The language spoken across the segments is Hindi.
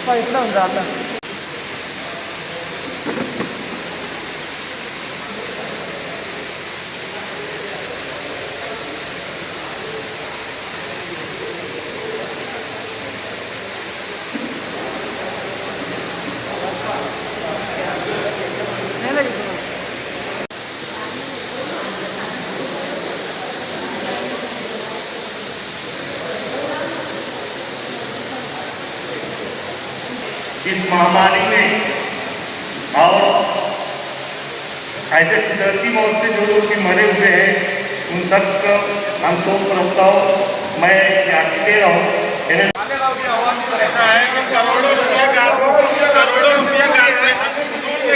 पप्पा इकडं झालं. इस महामारी में और ऐसे कुदरती मौत से जो लोग भी मरे हुए हैं उन सब को हम शोक प्रस्ताव मैं याद दे रहा हूँ. ऐसा है कि करोड़ों रुपया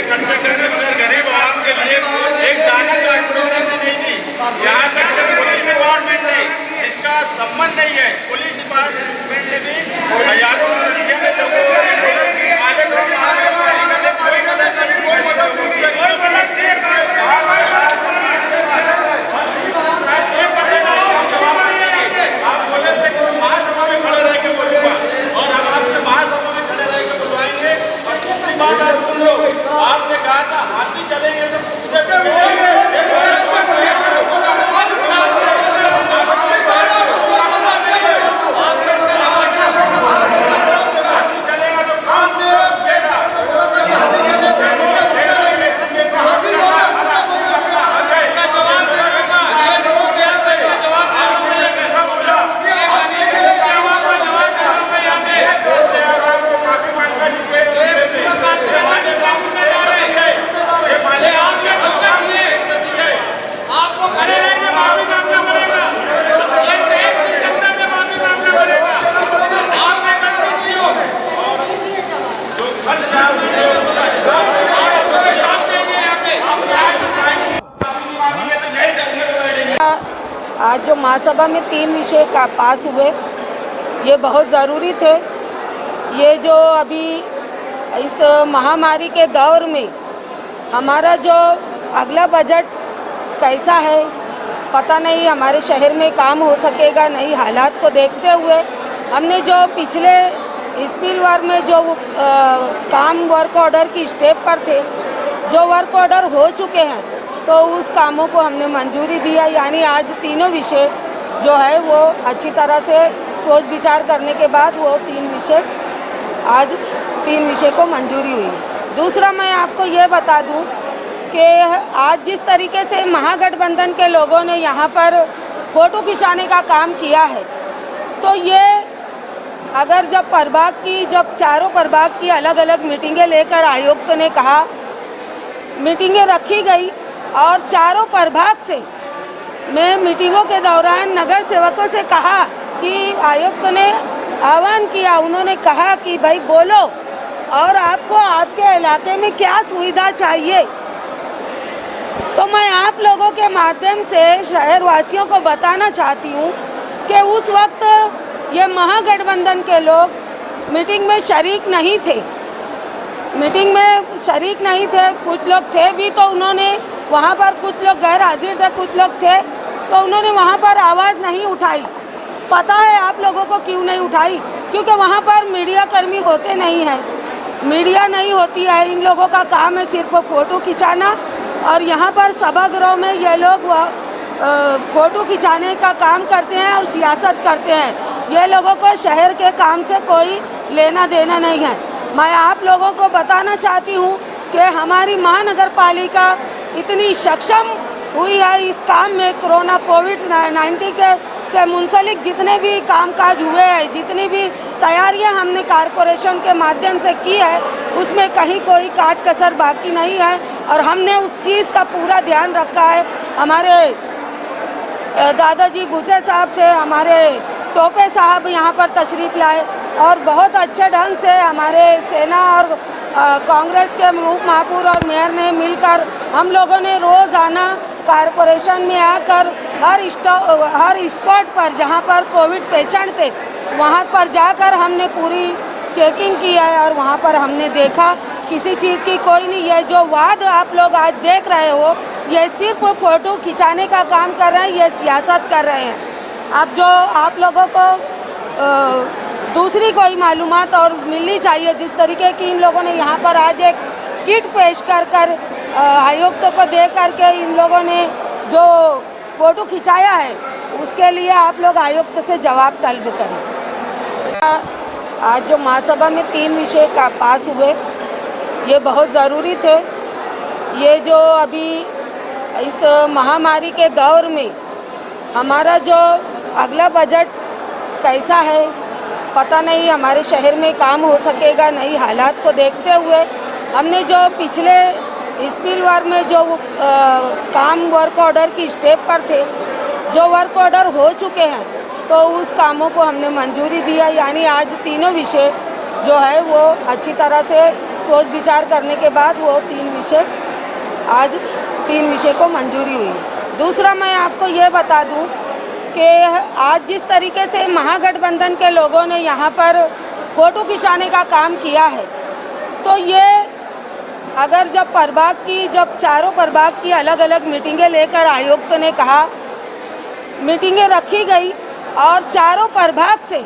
खर्चा करने वाले गरीब आवाम के लिए एक दाना कॉर्पोरेशन ने नहीं दी. यहाँ तक कि पुलिस डिपार्टमेंट ने जिसका संबंध नहीं है, पुलिस डिपार्टमेंट ने भी हजारों की संख्या में लोगों को आप बोले थे कि महासभा में खड़े रह के बोलूंगा और हम आपसे महासभा में खड़े रह के बुलवाएंगे. और दूसरी बात आप सुन लो, आपने कहा था हाथी चलेंगे तो आज जो महासभा में 3 विषय का पास हुए ये बहुत ज़रूरी थे. ये जो अभी इस महामारी के दौर में हमारा जो अगला बजट कैसा है पता नहीं, हमारे शहर में काम हो सकेगा नहीं. हालात को देखते हुए हमने जो पिछले स्पिल वार में जो काम वर्क ऑर्डर की स्टेप पर थे, जो वर्क ऑर्डर हो चुके हैं तो उस कामों को हमने मंजूरी दिया. यानी आज तीनों विषय जो है वो अच्छी तरह से सोच विचार करने के बाद वो 3 विषय को मंजूरी हुई. दूसरा मैं आपको ये बता दूं कि आज जिस तरीके से महागठबंधन के लोगों ने यहाँ पर फ़ोटो खिंचाने का काम किया है, तो ये अगर जब चारों प्रभाग की अलग अलग मीटिंगें लेकर आयुक्त ने कहा, मीटिंगें रखी गई और चारों प्रभाग से मैं मीटिंगों के दौरान नगर सेवकों से कहा कि आयुक्त ने आह्वान किया, उन्होंने कहा कि भाई बोलो और आपको आपके इलाके में क्या सुविधा चाहिए. तो मैं आप लोगों के माध्यम से शहरवासियों को बताना चाहती हूँ कि उस वक्त ये महागठबंधन के लोग मीटिंग में शरीक नहीं थे. कुछ लोग थे भी तो उन्होंने वहाँ पर, कुछ लोग गैर हाजिर थे, कुछ लोग थे तो उन्होंने वहाँ पर आवाज़ नहीं उठाई. पता है आप लोगों को क्यों नहीं उठाई? क्योंकि वहाँ पर मीडिया कर्मी होते नहीं हैं, मीडिया नहीं होती है. इन लोगों का काम है सिर्फ फ़ोटो खिंचाना और यहाँ पर सभागृह में ये लोग फ़ोटो खिंचाने का काम करते हैं और सियासत करते हैं. ये लोगों को शहर के काम से कोई लेना देना नहीं है. मैं आप लोगों को बताना चाहती हूँ कि हमारी महानगर पालिका इतनी सक्षम हुई है इस काम में. कोविड-19 के से मुंसलिक जितने भी कामकाज हुए हैं, जितनी भी तैयारियां हमने कॉरपोरेशन के माध्यम से की है, उसमें कहीं कोई काट कसर बाकी नहीं है और हमने उस चीज़ का पूरा ध्यान रखा है. हमारे दादाजी बुचे साहब थे, हमारे टोपे साहब यहाँ पर तशरीफ़ लाए और बहुत अच्छे ढंग से हमारे सेना और कांग्रेस के उप महापौर और मेयर ने मिलकर हम लोगों ने रोज़ाना कॉरपोरेशन में आकर हर स्पॉट पर जहाँ पर कोविड पेशेंट थे वहाँ पर जाकर हमने पूरी चेकिंग की है और वहाँ पर हमने देखा किसी चीज़ की कोई नहीं है। जो वाद आप लोग आज देख रहे हो ये सिर्फ फ़ोटो खिंचाने का काम कर रहे हैं, ये सियासत कर रहे हैं। अब जो आप लोगों को दूसरी कोई मालूमात और मिलनी चाहिए। जिस तरीके की इन लोगों ने यहाँ पर आज एक किट पेश कर आयुक्तों को दे करके इन लोगों ने जो फ़ोटो खिंचाया है, उसके लिए आप लोग आयुक्त से जवाब तलब करें। आज जो महासभा में 3 विषय का पास हुए, ये बहुत ज़रूरी थे। ये जो अभी इस महामारी के दौर में हमारा जो अगला बजट कैसा है पता नहीं, हमारे शहर में काम हो सकेगा नहीं। हालात को देखते हुए हमने जो पिछले स्पिलवार में जो काम वर्क ऑर्डर की स्टेप पर थे, जो वर्क ऑर्डर हो चुके हैं, तो उस कामों को हमने मंजूरी दिया। यानी आज तीनों विषय जो है वो अच्छी तरह से सोच विचार करने के बाद वो 3 विषय को मंजूरी हुई। दूसरा मैं आपको ये बता दूं कि आज जिस तरीके से महागठबंधन के लोगों ने यहाँ पर फ़ोटो खिंचाने का काम किया है, तो ये अगर जब चारों प्रभाग की अलग अलग मीटिंगें लेकर आयुक्त ने कहा, मीटिंगें रखी गई और चारों प्रभाग से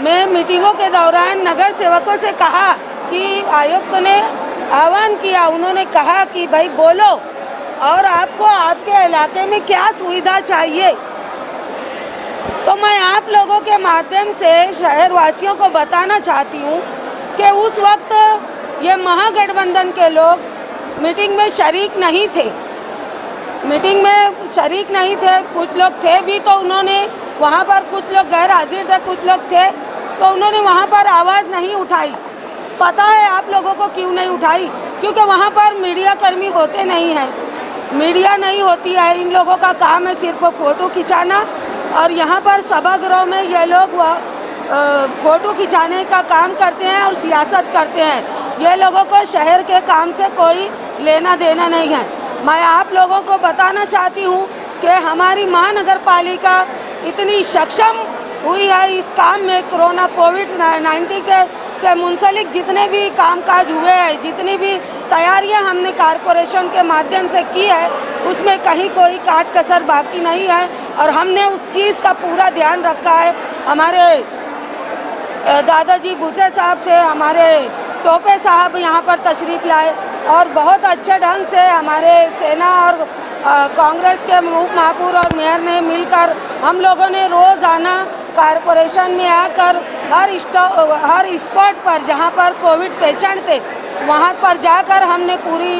मैं मीटिंगों के दौरान नगर सेवकों से कहा कि आयुक्त ने आह्वान किया, उन्होंने कहा कि भाई बोलो और आपको आपके इलाके में क्या सुविधा चाहिए। तो मैं आप लोगों के माध्यम से शहरवासियों को बताना चाहती हूँ कि उस वक्त ये महागठबंधन के लोग मीटिंग में शरीक नहीं थे। कुछ लोग थे भी, तो उन्होंने वहाँ पर, कुछ लोग गैर हाजिर थे, कुछ लोग थे, तो उन्होंने वहाँ पर आवाज़ नहीं उठाई। पता है आप लोगों को क्यों नहीं उठाई? क्योंकि वहाँ पर मीडिया कर्मी होते नहीं हैं, मीडिया नहीं होती है। इन लोगों का काम है सिर्फ फ़ोटो खिंचाना, और यहाँ पर सभागृह में ये लोग फ़ोटो खिंचाने का काम करते हैं और सियासत करते हैं। ये लोगों को शहर के काम से कोई लेना देना नहीं है। मैं आप लोगों को बताना चाहती हूँ कि हमारी महानगर पालिका इतनी सक्षम हुई है इस काम में। कोरोना कोविड-19 के से मुंसलिक जितने भी कामकाज हुए हैं, जितनी भी तैयारियां हमने कॉरपोरेशन के माध्यम से की है, उसमें कहीं कोई काट कसर बाकी नहीं है और हमने उस चीज़ का पूरा ध्यान रखा है। हमारे दादाजी भूसे साहब थे, हमारे टोपे साहब यहाँ पर तशरीफ़ लाए और बहुत अच्छे ढंग से हमारे सेना और कांग्रेस के उप महापौर और मेयर ने मिलकर हम लोगों ने रोज़ाना कॉरपोरेशन में आकर हर स्पॉट पर जहाँ पर कोविड पेशेंट थे, वहाँ पर जाकर हमने पूरी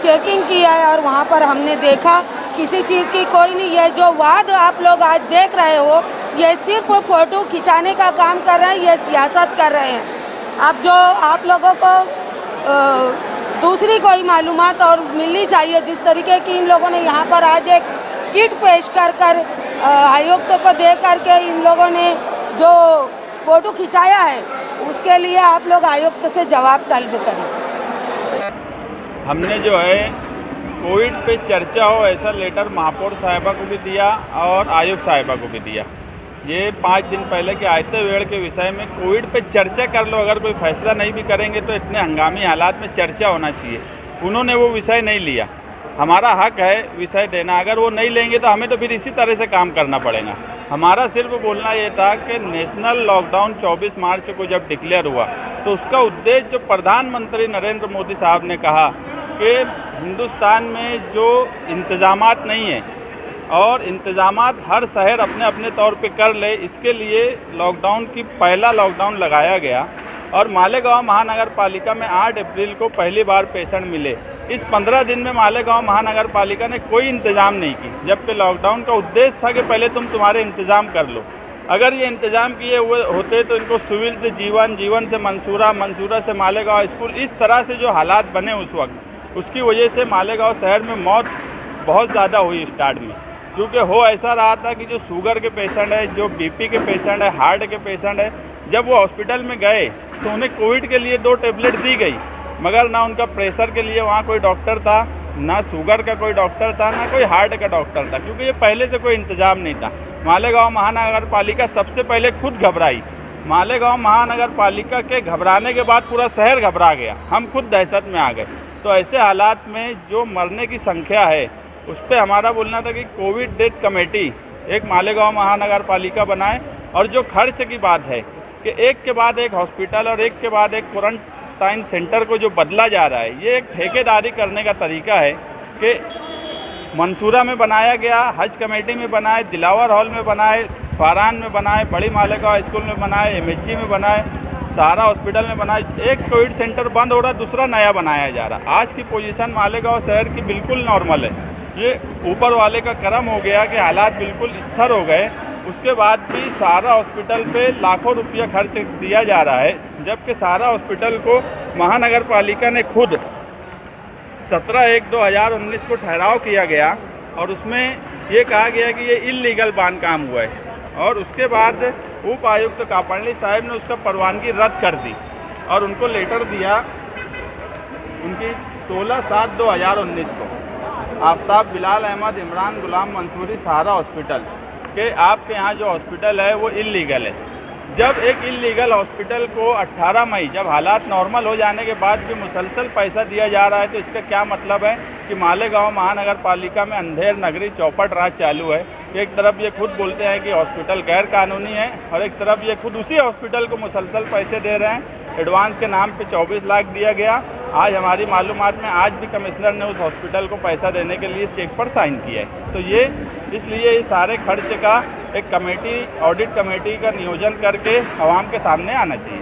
चेकिंग की है और वहाँ पर हमने देखा किसी चीज़ की कोई नहीं। ये जो वाद आप लोग आज देख रहे हो, ये सिर्फ फ़ोटो खिंचाने का काम कर रहे हैं, ये सियासत कर रहे हैं। अब जो आप लोगों को दूसरी कोई मालूमात और मिलनी चाहिए। जिस तरीके की इन लोगों ने यहाँ पर आज एक किट पेश कर आयुक्तों को दे करके इन लोगों ने जो फ़ोटो खिंचाया है, उसके लिए आप लोग आयुक्त से जवाब तलब करें। हमने जो है कोविड पे चर्चा हो ऐसा लेटर महापौर साहिबा को भी दिया और आयुक्त साहिबा को भी दिया। ये 5 दिन पहले के आयते वेड़ के विषय में कोविड पे चर्चा कर लो, अगर कोई फैसला नहीं भी करेंगे तो इतने हंगामी हालात में चर्चा होना चाहिए। उन्होंने वो विषय नहीं लिया। हमारा हक है विषय देना, अगर वो नहीं लेंगे तो हमें तो फिर इसी तरह से काम करना पड़ेगा। हमारा सिर्फ बोलना ये था कि नेशनल लॉकडाउन 24 मार्च को जब डिक्लेयर हुआ तो उसका उद्देश्य जो प्रधानमंत्री नरेंद्र मोदी साहब ने कहा कि हिंदुस्तान में जो इंतज़ामात नहीं है और इंतज़ामात हर शहर अपने अपने तौर पे कर ले, इसके लिए लॉकडाउन की पहला लॉकडाउन लगाया गया। और मालेगांव महानगर पालिका में 8 अप्रैल को पहली बार पेशेंट मिले। इस 15 दिन में मालेगांव महानगर पालिका ने कोई इंतज़ाम नहीं की, जबकि लॉकडाउन का उद्देश्य था कि पहले तुम तुम्हारे इंतज़ाम कर लो। अगर ये इंतज़ाम किए हुए होते तो इनको सिविल से जीवन, जीवन से मंसूरा, मंसूरा से मालेगांव स्कूल, इस तरह से जो हालात बने उस वक्त, उसकी वजह से मालेगांव शहर में मौत बहुत ज़्यादा हुई स्टार्ट में। क्योंकि हो ऐसा रहा था कि जो शुगर के पेशेंट है, जो बीपी के पेशेंट है, हार्ट के पेशेंट है, जब वो हॉस्पिटल में गए तो उन्हें कोविड के लिए 2 टेबलेट दी गई, मगर ना उनका प्रेशर के लिए वहाँ कोई डॉक्टर था, ना शुगर का कोई डॉक्टर था, ना कोई हार्ट का डॉक्टर था, क्योंकि ये पहले से कोई इंतज़ाम नहीं था। मालेगांव महानगर पालिका सबसे पहले खुद घबराई। मालेगांव महानगर पालिका के घबराने के बाद पूरा शहर घबरा गया, हम खुद दहशत में आ गए। तो ऐसे हालात में जो मरने की संख्या है उस पर हमारा बोलना था कि कोविड डेथ कमेटी एक मालेगांव महानगर पालिका बनाए। और जो खर्च की बात है, कि एक के बाद एक हॉस्पिटल और एक के बाद एक क्वारंटाइन सेंटर को जो बदला जा रहा है, ये एक ठेकेदारी करने का तरीका है कि मंसूरा में बनाया गया, हज कमेटी में बनाए, दिलावर हॉल में बनाए, फारान में बनाए, बड़ी मालेगांव स्कूल में बनाए, MHG में बनाए, सहारा हॉस्पिटल में बनाए। एक कोविड सेंटर बंद हो रहा है, दूसरा नया बनाया जा रहा है। आज की पोजीशन मालेगांव शहर की बिल्कुल नॉर्मल है। ये ऊपर वाले का करम हो गया कि हालात बिल्कुल स्थिर हो गए। उसके बाद भी सहारा हॉस्पिटल पे लाखों रुपया खर्च दिया जा रहा है, जबकि सहारा हॉस्पिटल को महानगर पालिका ने खुद 17/1/2019 को ठहराव किया गया और उसमें ये कहा गया कि ये इल्लीगल बांधकाम हुआ है, और उसके बाद उप आयुक्त कापड़ली साहब ने उसका परवानगी रद्द कर दी और उनको लेटर दिया उनकी 16/7/2019 को, आफ्ताब बिलाल अहमद इमरान गुलाम मंसूरी सहारा हॉस्पिटल कि आपके यहाँ जो हॉस्पिटल है वो इल्लीगल है। जब एक इल्लीगल हॉस्पिटल को 18 मई जब हालात नॉर्मल हो जाने के बाद भी मुसलसल पैसा दिया जा रहा है, तो इसका क्या मतलब है कि मालेगांव महानगर पालिका में अंधेर नगरी चौपट राज चालू है। एक तरफ ये खुद बोलते हैं कि हॉस्पिटल गैर कानूनी है और एक तरफ ये खुद उसी हॉस्पिटल को मुसलसल पैसे दे रहे हैं। एडवांस के नाम पे 24 लाख दिया गया। आज हमारी मालूमात में आज भी कमिश्नर ने उस हॉस्पिटल को पैसा देने के लिए इस चेक पर साइन किया है। तो ये इसलिए ये सारे खर्च का एक कमेटी, ऑडिट कमेटी का नियोजन करके आवाम के सामने आना चाहिए।